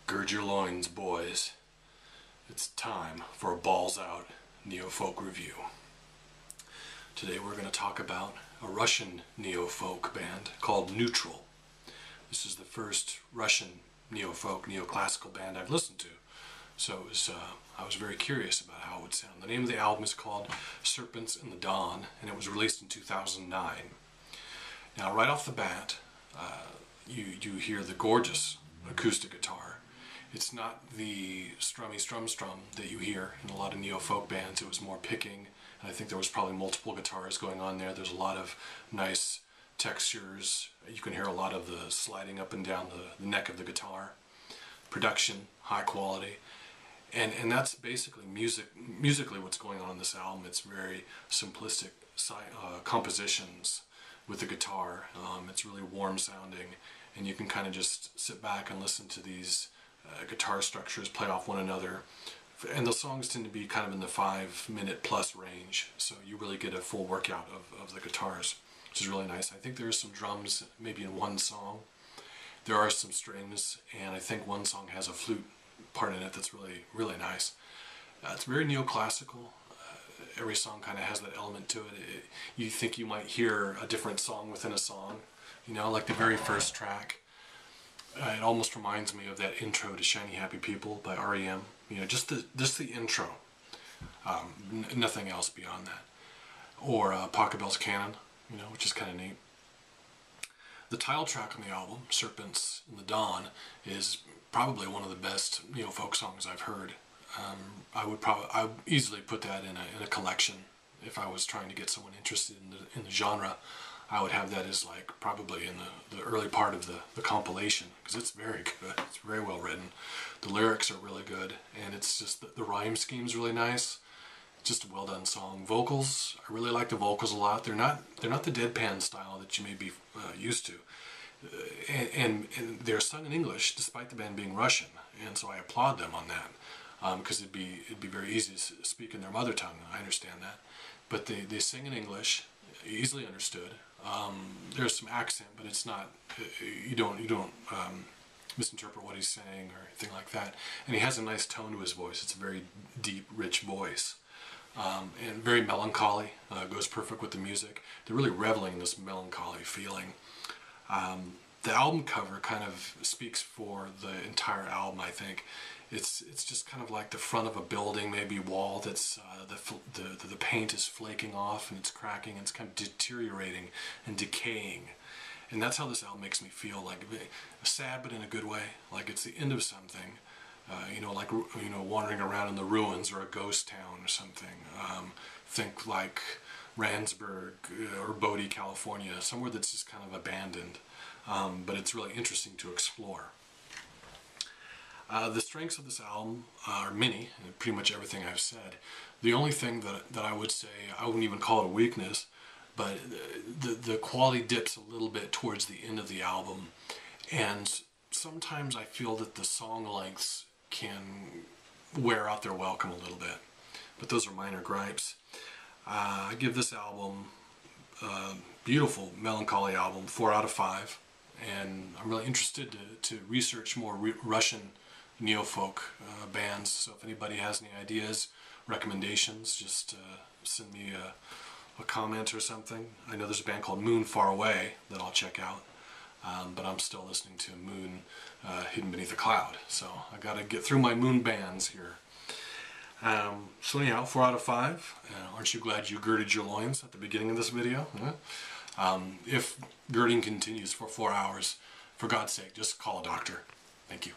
Gird your loins, boys. It's time for a balls out neo-folk review. Today we're going to talk about a Russian neo-folk band called Neutral. This is the first Russian neo-folk, neoclassical band I've listened to. So I was very curious about how it would sound. The name of the album is called Serpents in the Dawn, and it was released in 2009. Now, right off the bat, you hear the gorgeous acoustic guitar. It's not the strummy strum that you hear in a lot of neo-folk bands. It was more picking, and I think there was probably multiple guitars going on there. There's a lot of nice textures. You can hear a lot of the sliding up and down the neck of the guitar. Production, high quality. And that's basically musically what's going on in this album. It's very simplistic compositions with the guitar. It's really warm sounding, and you can kind of just sit back and listen to these guitar structures play off one another. And the songs tend to be kind of in the 5-minute plus range, so you really get a full workout of the guitars, which is really nice. I think there's some drums maybe in one song. There are some strings, and I think one song has a flute part in it that's really nice. It's very neoclassical. Every song kind of has that element to it. You think you might hear a different song within a song, you know, like the very first track. It almost reminds me of that intro to Shiny Happy People by R.E.M. You know, just the intro. Nothing else beyond that. Or Pachelbel's Canon, you know, which is kind of neat. The title track on the album, Serpents in the Dawn, is probably one of the best neo-folk songs I've heard. I would easily put that in a collection if I was trying to get someone interested in the genre. I would have that as like probably in the early part of the compilation, because it's very good. It's very well written. The lyrics are really good, and it's just the rhyme scheme's really nice. Just a well done song. Vocals, I really like the vocals a lot. They're not the deadpan style that you may be used to, and they're sung in English despite the band being Russian, and so I applaud them on that, because it'd be very easy to speak in their mother tongue. I understand that, but they sing in English, easily understood. There's some accent, but it's not. You don't misinterpret what he's saying or anything like that. And he has a nice tone to his voice. It's a very deep, rich voice, and very melancholy. Goes perfect with the music. They're really reveling in this melancholy feeling. The album cover kind of speaks for the entire album, I think. It's just kind of like the front of a building, maybe wall that's the paint is flaking off and it's cracking and it's kind of deteriorating and decaying. And that's how this album makes me feel, like sad but in a good way, like it's the end of something. You know, like, you know, wandering around in the ruins or a ghost town or something. Think like Randsburg or Bodie, California, somewhere that's just kind of abandoned. But it's really interesting to explore. The strengths of this album are many, and pretty much everything I've said. The only thing that I would say, I wouldn't even call it a weakness, but the quality dips a little bit towards the end of the album, and sometimes I feel that the song lengths can wear out their welcome a little bit, but those are minor gripes. I give this album, beautiful melancholy album, 4 out of 5, and I'm really interested to research more Russian neo-folk bands, so if anybody has any ideas, recommendations, just send me a comment or something. I know there's a band called Moon Far Away that I'll check out, but I'm still listening to Moon Hidden Beneath a Cloud, so I gotta get through my Moon bands here. So anyhow, 4 out of 5. Aren't you glad you girded your loins at the beginning of this video? If girding continues for 4 hours, for God's sake, just call a doctor. Thank you.